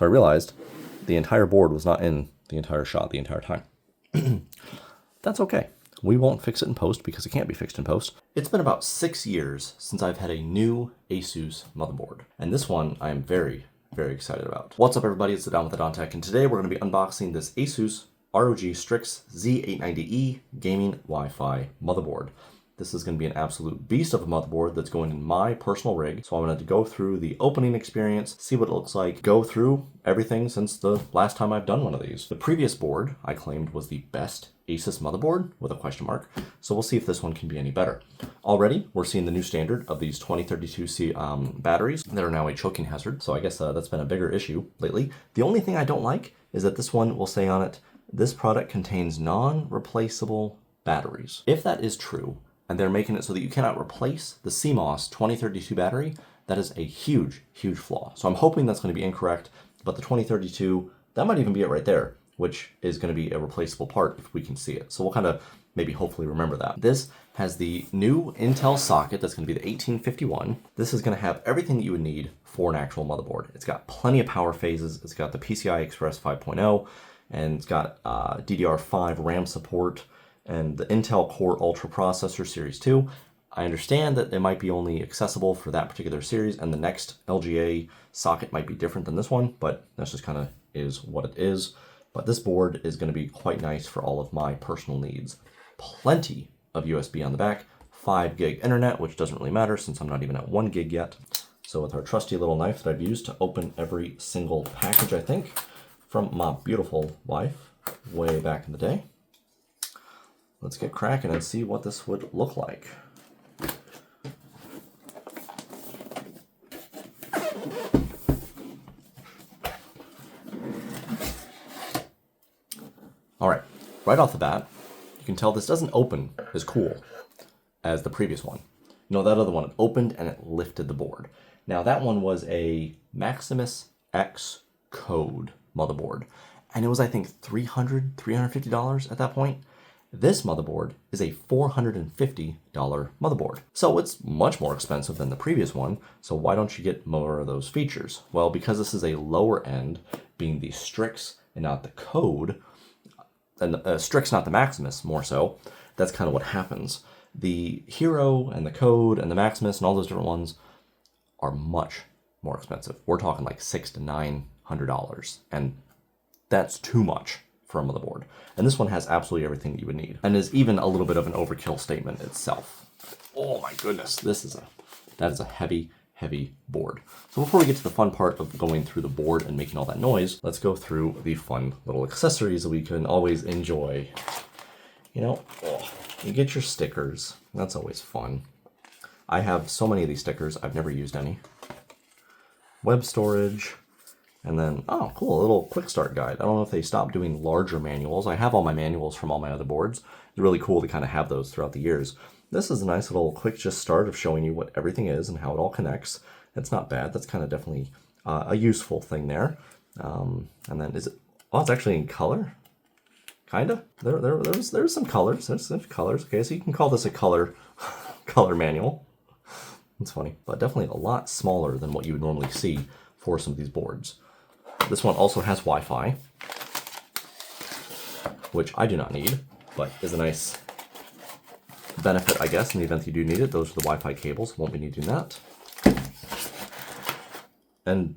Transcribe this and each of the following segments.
So I realized the entire board was not in the entire shot the entire time. That's okay. We won't fix it in post because it can't be fixed in post. It's been about 6 years since I've had a new ASUS motherboard. And this one I am very, very excited about. What's up everybody, it's TheDonTech, and today we're going to be unboxing this ASUS ROG Strix Z890-E gaming Wi-Fi motherboard. This is going to be an absolute beast of a motherboard that's going in my personal rig. So I'm going to go through the opening experience, see what it looks like, go through everything since the last time I've done one of these. The previous board I claimed was the best ASUS motherboard with a question mark. So we'll see if this one can be any better. Already, we're seeing the new standard of these 2032C batteries that are now a choking hazard. So I guess that's been a bigger issue lately. The only thing I don't like is that this one will say on it, this product contains non-replaceable batteries. If that is true, and they're making it so that you cannot replace the CMOS 2032 battery, that is a huge, huge flaw. So I'm hoping that's going to be incorrect, but the 2032, that might even be it right there, which is going to be a replaceable part if we can see it. So we'll kind of maybe hopefully remember that. This has the new Intel socket that's going to be the 1851. This is going to have everything that you would need for an actual motherboard. It's got plenty of power phases. It's got the PCI Express 5.0, and it's got DDR5 RAM support, and the Intel Core Ultra processor Series 2. I understand that it might be only accessible for that particular series, and the next LGA socket might be different than this one, but that's just kind of is what it is. But this board is going to be quite nice for all of my personal needs. Plenty of USB on the back, 5 gig internet, which doesn't really matter since I'm not even at 1 gig yet. So with our trusty little knife that I've used to open every single package, I think, from my beautiful wife way back in the day, let's get cracking and see what this would look like. All right, right off the bat, you can tell this doesn't open as cool as the previous one. You know, that other one, it opened and it lifted the board. Now that one was a Maximus X code motherboard, and it was, I think, $350 at that point. This motherboard is a $450 motherboard. So it's much more expensive than the previous one, so why don't you get more of those features? Well, because this is a lower end, being the Strix and not the Code, and Strix not the Maximus more so, that's kind of what happens. The Hero and the Code and the Maximus and all those different ones are much more expensive. We're talking like $600 to $900, and that's too much for a motherboard. And this one has absolutely everything that you would need, and is even a little bit of an overkill statement itself. Oh my goodness, that is a heavy, heavy board. So before we get to the fun part of going through the board and making all that noise, let's go through the fun little accessories that we can always enjoy. You know, you get your stickers. That's always fun. I have so many of these stickers, I've never used any. Web storage. And then, oh, cool, a little quick start guide. I don't know if they stopped doing larger manuals. I have all my manuals from all my other boards. It's really cool to kind of have those throughout the years. This is a nice little quick just start of showing you what everything is and how it all connects. It's not bad. That's kind of definitely a useful thing there. And then is it, oh, it's actually in color? Kind of. There's some colors. There's some colors. Okay, so you can call this a color manual. It's funny, but definitely a lot smaller than what you would normally see for some of these boards. This one also has Wi-Fi, which I do not need, but is a nice benefit, I guess, in the event you do need it. Those are the Wi-Fi cables. Won't be needing that. And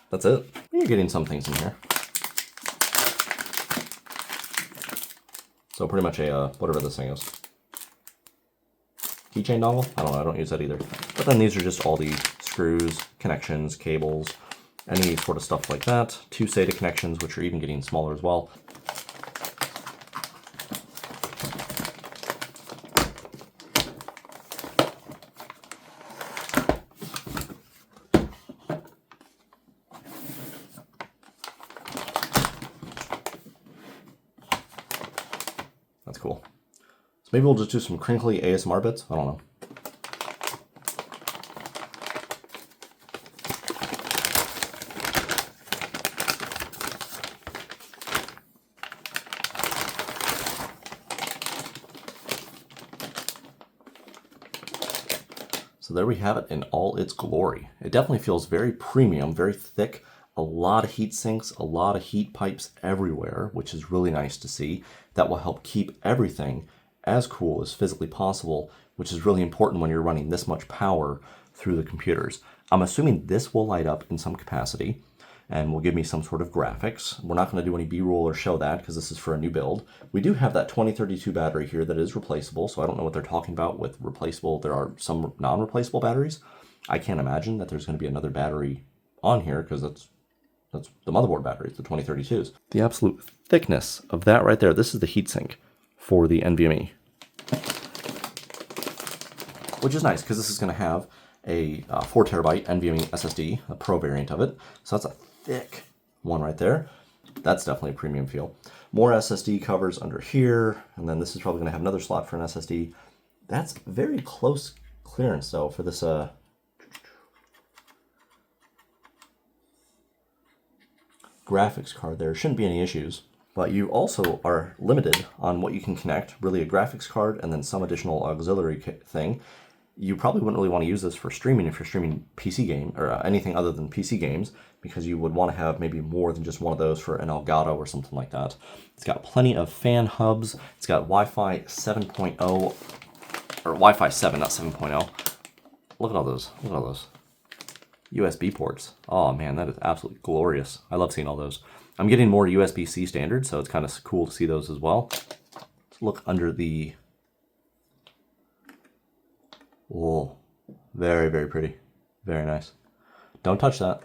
that's it. You're getting some things in here. So pretty much a, whatever this thing is. Keychain dongle? I don't know, I don't use that either. But then these are just all the screws, connections, cables, any sort of stuff like that. 2 SATA connections, which are even getting smaller as well. That's cool. So maybe we'll just do some crinkly ASMR bits. I don't know. So So there we have it in all its glory. It definitely feels very premium, very thick, a lot of heat sinks, a lot of heat pipes everywhere, which is really nice to see. That will help keep everything as cool as physically possible, which is really important when you're running this much power through the computers. I'm assuming this will light up in some capacity and will give me some sort of graphics. We're not going to do any B-roll or show that because this is for a new build. We do have that 2032 battery here that is replaceable, so I don't know what they're talking about with replaceable. There are some non-replaceable batteries. I can't imagine that there's going to be another battery on here because that's the motherboard batteries, the 2032s. The absolute thickness of that right there, this is the heatsink for the NVMe. Which is nice because this is going to have a 4 terabyte NVMe SSD, a Pro variant of it. So that's a thick one right there. That's definitely a premium feel. More SSD covers under here, and then this is probably going to have another slot for an SSD. That's very close clearance though for this graphics card. There shouldn't be any issues. But you also are limited on what you can connect, really a graphics card and then some additional auxiliary thing. You probably wouldn't really want to use this for streaming if you're streaming PC game or anything other than PC games, because you would want to have maybe more than just one of those for an Elgato or something like that. It's got plenty of fan hubs. It's got Wi-Fi 7.0 or Wi-Fi 7, not 7.0. Look at all those. Look at all those USB ports. Oh man, that is absolutely glorious. I love seeing all those. I'm getting more USB-C standard, so it's kind of cool to see those as well. Let's look under the... Whoa, very, very pretty. Very nice. Don't touch that.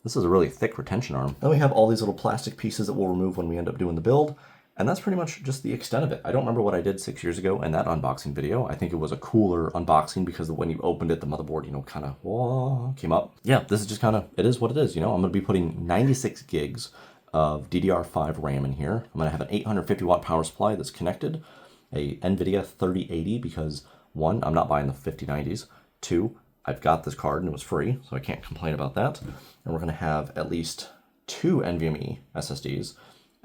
This is a really thick retention arm. Then we have all these little plastic pieces that we'll remove when we end up doing the build. And that's pretty much just the extent of it. I don't remember what I did 6 years ago in that unboxing video. I think it was a cooler unboxing because when you opened it, the motherboard, you know, kind of came up. Yeah, this is just kind of, it is what it is. You know, I'm going to be putting 96 gigs of DDR5 RAM in here. I'm going to have an 850 watt power supply that's connected, a NVIDIA 3080 because 1, I'm not buying the 5090s. 2, I've got this card and it was free, so I can't complain about that. And we're going to have at least 2 NVMe SSDs,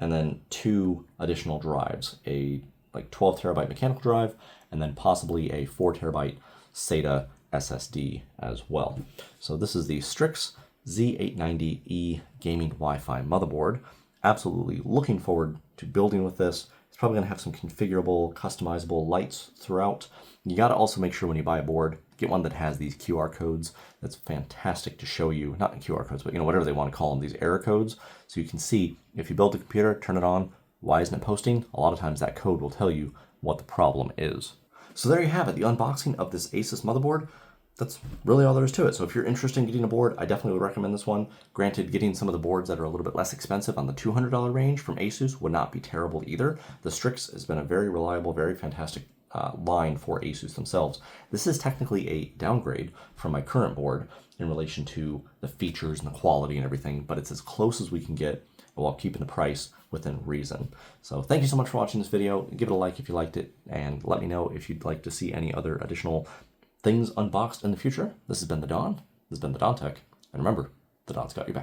and then 2 additional drives, a like 12 terabyte mechanical drive, and then possibly a 4 terabyte SATA SSD as well. So this is the Strix Z890-E gaming Wi-Fi motherboard. Absolutely looking forward to building with this. It's probably going to have some configurable, customizable lights throughout. You got to also make sure when you buy a board, get one that has these QR codes. That's fantastic to show you, not QR codes, but you know, whatever they want to call them, these error codes. So you can see if you build a computer, turn it on, why isn't it posting? A lot of times that code will tell you what the problem is. So there you have it, the unboxing of this ASUS motherboard. That's really all there is to it. So if you're interested in getting a board, I definitely would recommend this one. Granted, getting some of the boards that are a little bit less expensive on the $200 range from ASUS would not be terrible either. The Strix has been a very reliable, very fantastic line for ASUS themselves. This is technically a downgrade from my current board in relation to the features and the quality and everything, but it's as close as we can get while keeping the price within reason. So thank you so much for watching this video. Give it a like if you liked it, and let me know if you'd like to see any other additional things unboxed in the future. This has been The Don. This has been TheDonTech. And remember, the Don's got your back.